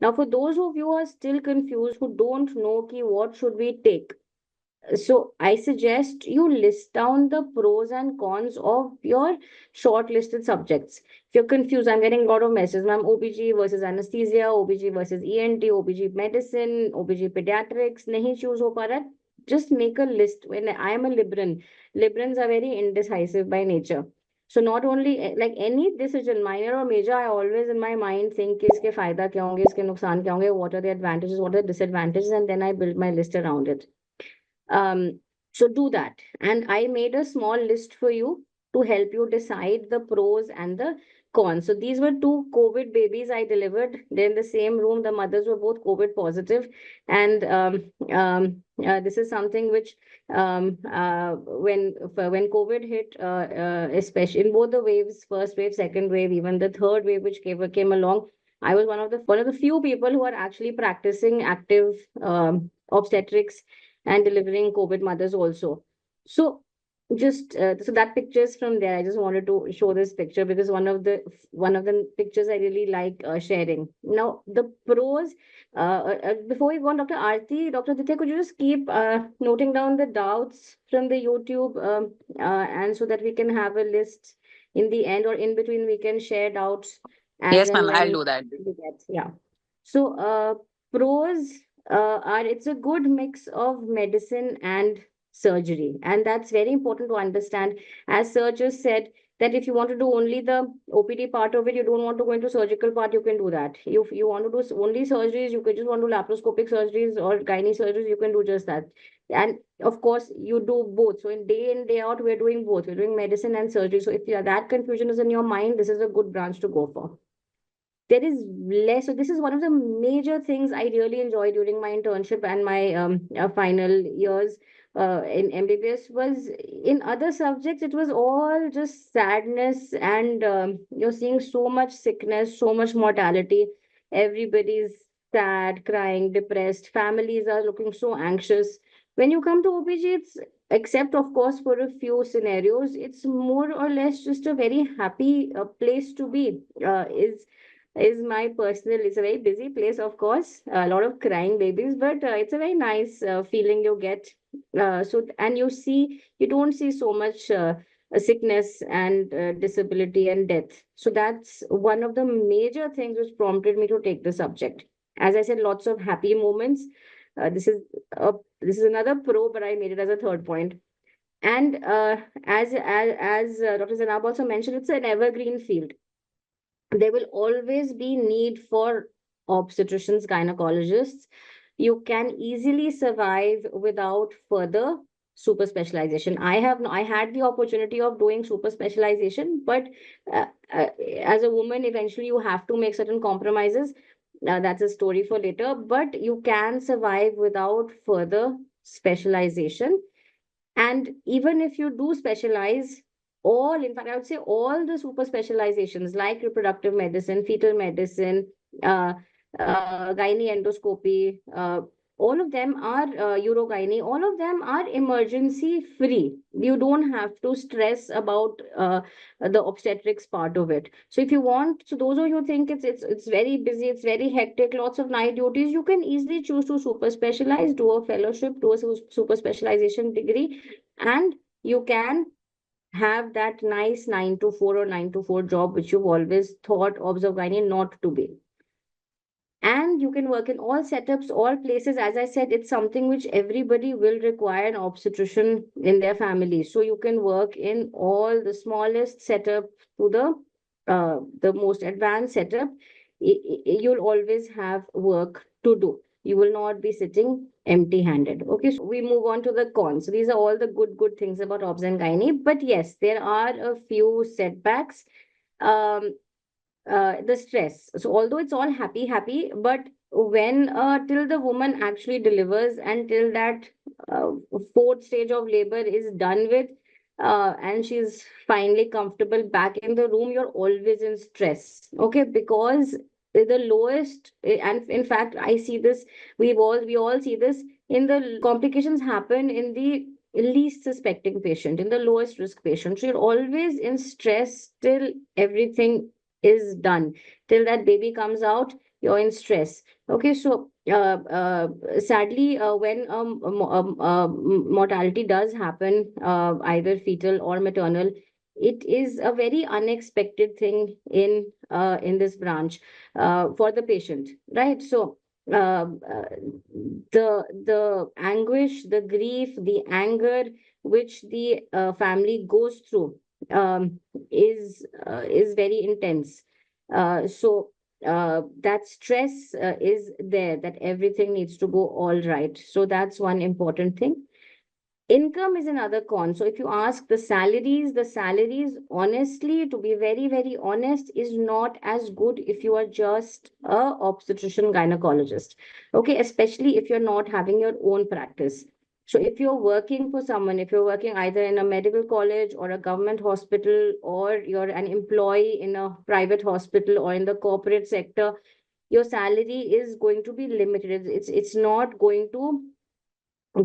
Now, for those of you who are still confused, who don't know ki what should we take, so I suggest you list down the pros and cons of your shortlisted subjects. If you're confused, I'm getting a lot of messages, ma'am, OBG versus anesthesia, OBG versus ENT, OBG medicine, OBG pediatrics, nahi choose ho pa raha. Just make a list. When I am a Libran, Librans are very indecisive by nature. So not only like any decision, minor or major, I always in my mind think कि इसके फायदा क्या होंगे, इसके नुकसान क्या होंगे, what are the advantages, what are the disadvantages, and then I build my list around it. So do that. And I made a small list for you to help you decide the pros and the cons. So these were two COVID babies I delivered. They're in the same room. The mothers were both COVID positive. And this is something which when COVID hit, especially in both the waves, first wave, second wave, even the third wave which came along, I was one of the few people who are actually practicing active obstetrics and delivering COVID mothers also. So just so that picture is from there. I just wanted to show this picture because one of the pictures I really like sharing. Now the pros. Before we go on, Dr. Aarti, Dr. Ditya, could you just keep noting down the doubts from the YouTube, and so that we can have a list in the end or in between we can share doubts as Yes, and ma'am, I'll when do that. we get. Yeah. So pros are it's a good mix of medicine and surgery, and that's very important to understand. As surgeons said, that if you want to do only the OPD part of it, you don't want to go into surgical part, you can do that. If you want to do only surgeries, you could just want to do laparoscopic surgeries or gynae surgeries, you can do just that. And of course, you do both. So in day out, we're doing both. We're doing medicine and surgery. So if that confusion is in your mind, this is a good branch to go for. There is less. So this is one of the major things I really enjoyed during my internship and my final years in MBBS. Was in other subjects it was all just sadness, and you're seeing so much sickness, so much mortality. Everybody's sad, crying, depressed. Families are looking so anxious. When you come to OPG, it's, except of course for a few scenarios, it's more or less just a very happy place to be. Is my personal, it's a very busy place, of course, a lot of crying babies, but it's a very nice feeling you get. And you don't see so much sickness and disability and death. So that's one of the major things which prompted me to take the subject. As I said, lots of happy moments. This is another pro, but I made it as a third point. And as Dr. Zanab also mentioned, it's an evergreen field. There will always be need for obstetricians, gynecologists. You can easily survive without further super specialization. I had the opportunity of doing super specialization, but uh, uh, as a woman, eventually you have to make certain compromises. That's a story for later, but you can survive without further specialization. And even if you do specialize, in fact, I would say all the super specializations like reproductive medicine, fetal medicine, uh, gynae endoscopy, all of them are urogynae, all of them are emergency free. You don't have to stress about the obstetrics part of it. So if you want, so those of you who think it's very busy, it's very hectic, lots of night duties, you can easily choose to super specialize, do a fellowship, do a super specialization degree, and you can have that nice 9 to 4 or 9 to 4 job which you've always thought obs of gynae not to be. And you can work in all setups, all places. As I said, it's something which everybody will require an obstetrician in their family. So you can work in all the smallest setup to the most advanced setup. You'll always have work to do. You will not be sitting empty-handed. Okay, so we move on to the cons. So these are all the good things about obs and gynae. But yes, there are a few setbacks. Um, the stress. So although it's all happy, but when till the woman actually delivers and till that uh, fourth stage of labor is done with, and she's finally comfortable back in the room, you're always in stress. Okay, because the lowest, and in fact, I see this. We all see this in the complications happen in the least suspecting patient, in the lowest risk patient. So you're always in stress till everything is done, till that baby comes out. you're in stress. Okay, so sadly, when mortality does happen, either fetal or maternal, it is a very unexpected thing in this branch for the patient, right? So uh, uh, the anguish, the grief, the anger which the family goes through is very intense. That stress is there, that everything needs to go all right. So that's one important thing. Income is another con. So if you ask the salaries, honestly, to be very, very honest, is not as good if you are just a obstetrician gynecologist. Okay, especially if you're not having your own practice. So if you're working for someone, if you're working either in a medical college or a government hospital, or you're an employee in a private hospital or in the corporate sector, your salary is going to be limited. It's not going to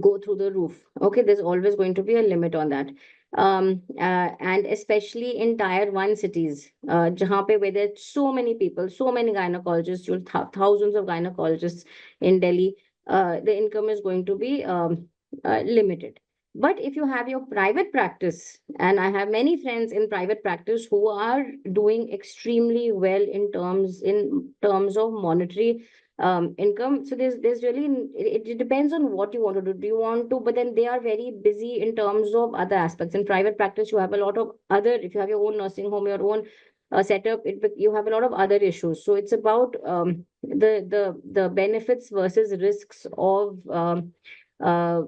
go through the roof. Okay, there's always going to be a limit on that. And especially in tier one cities, jahan pe where there's so many people, so many gynecologists, you'll thousands of gynecologists in Delhi, the income is going to be limited. But if you have your private practice, and I have many friends in private practice who are doing extremely well in terms of monetary income. So there's really it depends on what you want to do. Do you want to? But then they are very busy in terms of other aspects. In private practice, you have a lot of other. If you have your own nursing home, your own setup, you have a lot of other issues. So it's about the benefits versus risks uh,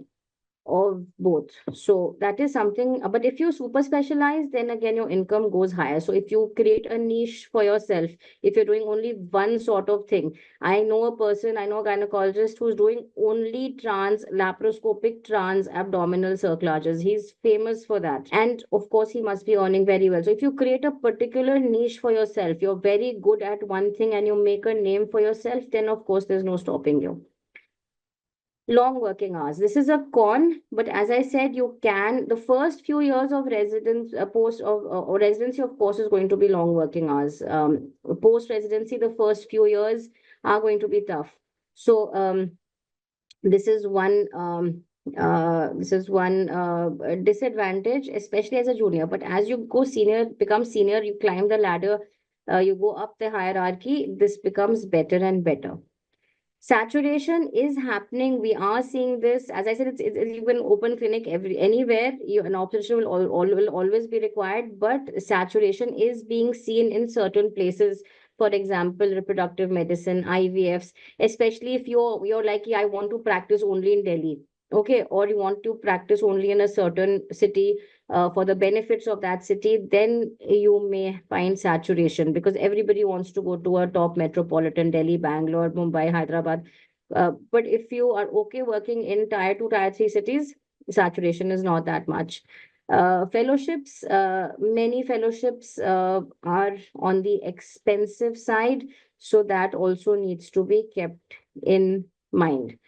of both. So that is something. But if you super specialize, then again your income goes higher. So if you create a niche for yourself, if you're doing only one sort of thing, I know a person, I know a gynecologist who's doing only laparoscopic trans abdominal cerclages. He's famous for that, and of course he must be earning very well. So if you create a particular niche for yourself, you're very good at one thing, and you make a name for yourself, then of course there's no stopping you. Long working hours. This is a con, but as I said, you can, the first few years of residence, post of or residency, of course, is going to be long working hours. Post residency, the first few years are going to be tough. So this is one disadvantage, especially as a junior. But as you go senior, become senior, you climb the ladder, you go up the hierarchy, this becomes better and better. Saturation is happening. We are seeing this. As I said, you can open clinic anywhere. An obstetrician will always be required, but saturation is being seen in certain places. For example, reproductive medicine, IVFs, especially if you're like, yeah, I want to practice only in Delhi. Okay, or you want to practice only in a certain city for the benefits of that city, then you may find saturation, because everybody wants to go to a top metropolitan, Delhi, Bangalore, Mumbai, Hyderabad. But if you are okay working in tier two, tier three cities, saturation is not that much. Fellowships, many fellowships are on the expensive side, so that also needs to be kept in mind.